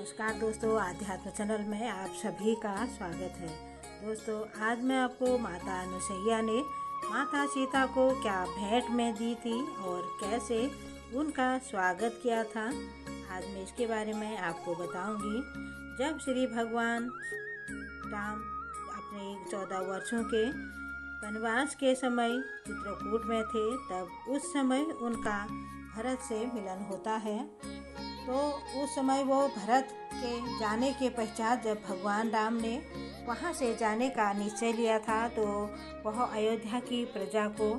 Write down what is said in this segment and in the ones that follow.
नमस्कार दोस्तों, आध्यात्म चैनल में आप सभी का स्वागत है। दोस्तों, आज मैं आपको माता अनुसैया ने माता सीता को क्या भेंट में दी थी और कैसे उनका स्वागत किया था, आज मैं इसके बारे में आपको बताऊंगी। जब श्री भगवान राम अपने 14 वर्षों के वनवास के समय चित्रकूट में थे, तब उस समय उनका भरत से मिलन होता है। तो उस समय वो भरत के जाने के पश्चात जब भगवान राम ने वहाँ से जाने का निश्चय लिया था, तो वह अयोध्या की प्रजा को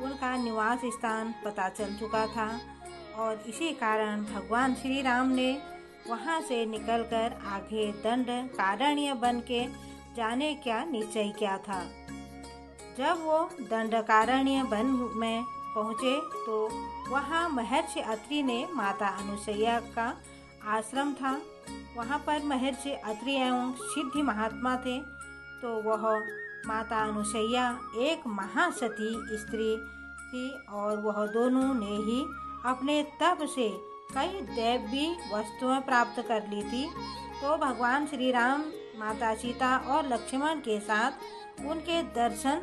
उनका निवास स्थान पता चल चुका था और इसी कारण भगवान श्री राम ने वहाँ से निकलकर आगे दंडकारण्य बन के जाने का निश्चय किया था। जब वो दंडकारण्य वन में पहुँचे तो वहाँ महर्षि अत्रि ने माता अनुसैया का आश्रम था। वहाँ पर महर्षि अत्रि एवं सिद्धि महात्मा थे। तो वह माता अनुसैया एक महासती स्त्री थी और वह दोनों ने ही अपने तप से कई दैवी वस्तुएं प्राप्त कर ली थी। तो भगवान श्री राम माता सीता और लक्ष्मण के साथ उनके दर्शन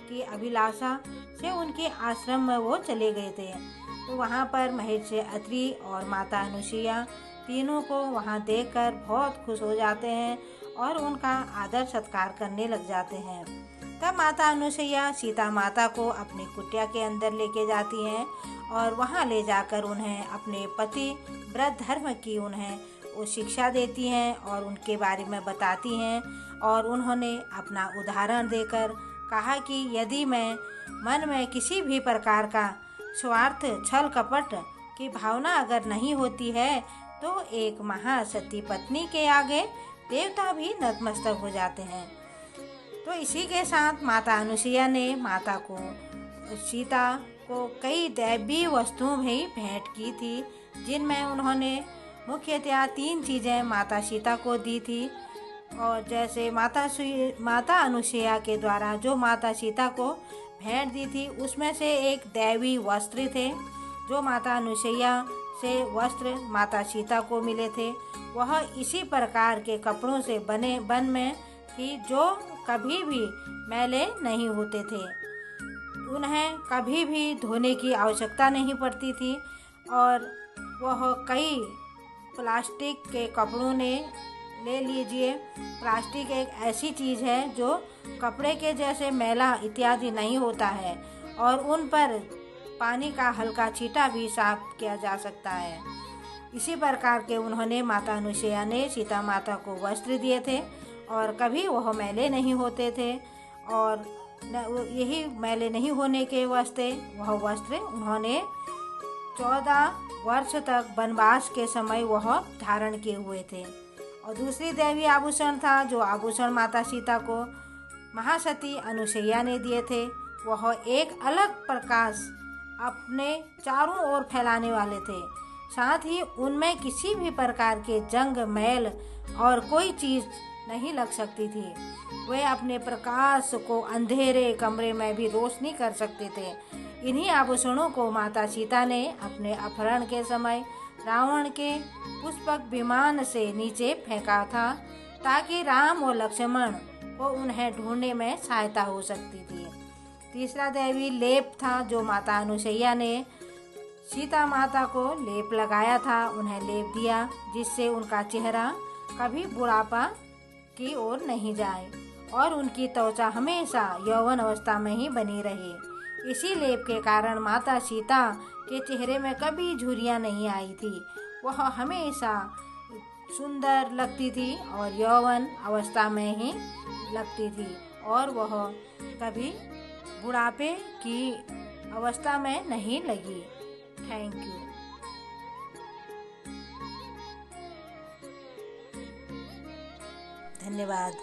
की अभिलाषा से उनके आश्रम में वो चले गए थे। तो वहाँ पर महर्षि अत्रि और माता अनुसैया तीनों को वहाँ देखकर बहुत खुश हो जाते हैं और उनका आदर सत्कार करने लग जाते हैं। तब माता अनुसैया सीता माता को अपनी कुटिया के अंदर लेके जाती हैं और वहाँ ले जाकर उन्हें अपने पति व्रत धर्म की उन्हें वो शिक्षा देती हैं और उनके बारे में बताती हैं। और उन्होंने अपना उदाहरण देकर कहा कि यदि मैं मन में किसी भी प्रकार का स्वार्थ छल कपट की भावना अगर नहीं होती है, तो एक महासती पत्नी के आगे देवता भी नतमस्तक हो जाते हैं। तो इसी के साथ माता अनुसैया ने माता को सीता को कई दैवी वस्तुएं भी भेंट की थी, जिनमें उन्होंने मुख्यतः 3 चीज़ें माता सीता को दी थी। और जैसे माता अनुसैया के द्वारा जो माता सीता को भेंट दी थी, उसमें से एक दैवी वस्त्र थे। जो माता अनुसैया से वस्त्र माता सीता को मिले थे, वह इसी प्रकार के कपड़ों से बन में थी, जो कभी भी मैले नहीं होते थे। उन्हें कभी भी धोने की आवश्यकता नहीं पड़ती थी। और वह कई प्लास्टिक के कपड़ों ने ले लीजिए, प्लास्टिक एक ऐसी चीज़ है जो कपड़े के जैसे मैला इत्यादि नहीं होता है और उन पर पानी का हल्का छींटा भी साफ किया जा सकता है। इसी प्रकार के उन्होंने माता अनुसैया ने सीता माता को वस्त्र दिए थे और कभी वह मैले नहीं होते थे। और यही मैले नहीं होने के वास्ते वह वस्त्र उन्होंने 14 वर्ष तक वनवास के समय वह धारण किए हुए थे। और दूसरी दैवी आभूषण था, जो आभूषण माता सीता को महासती अनुसैया ने दिए थे, वह एक अलग प्रकाश अपने चारों ओर फैलाने वाले थे। साथ ही उनमें किसी भी प्रकार के जंग मैल और कोई चीज़ नहीं लग सकती थी। वे अपने प्रकाश को अंधेरे कमरे में भी रोशनी कर सकते थे। इन्हीं आभूषणों को माता सीता ने अपने अपहरण के समय रावण के पुष्पक विमान से नीचे फेंका था, ताकि राम और लक्ष्मण को उन्हें ढूंढने में सहायता हो सकती थी। तीसरा दैवी लेप था, जो माता अनुसैया ने सीता माता को लेप लगाया था, उन्हें लेप दिया, जिससे उनका चेहरा कभी बुढ़ापा की ओर नहीं जाए और उनकी त्वचा हमेशा यौवन अवस्था में ही बनी रहे। इसी लेप के कारण माता सीता के चेहरे में कभी झुर्रियाँ नहीं आई थी। वह हमेशा सुंदर लगती थी और यौवन अवस्था में ही लगती थी और वह कभी बुढ़ापे की अवस्था में नहीं लगी। Thank you. धन्यवाद।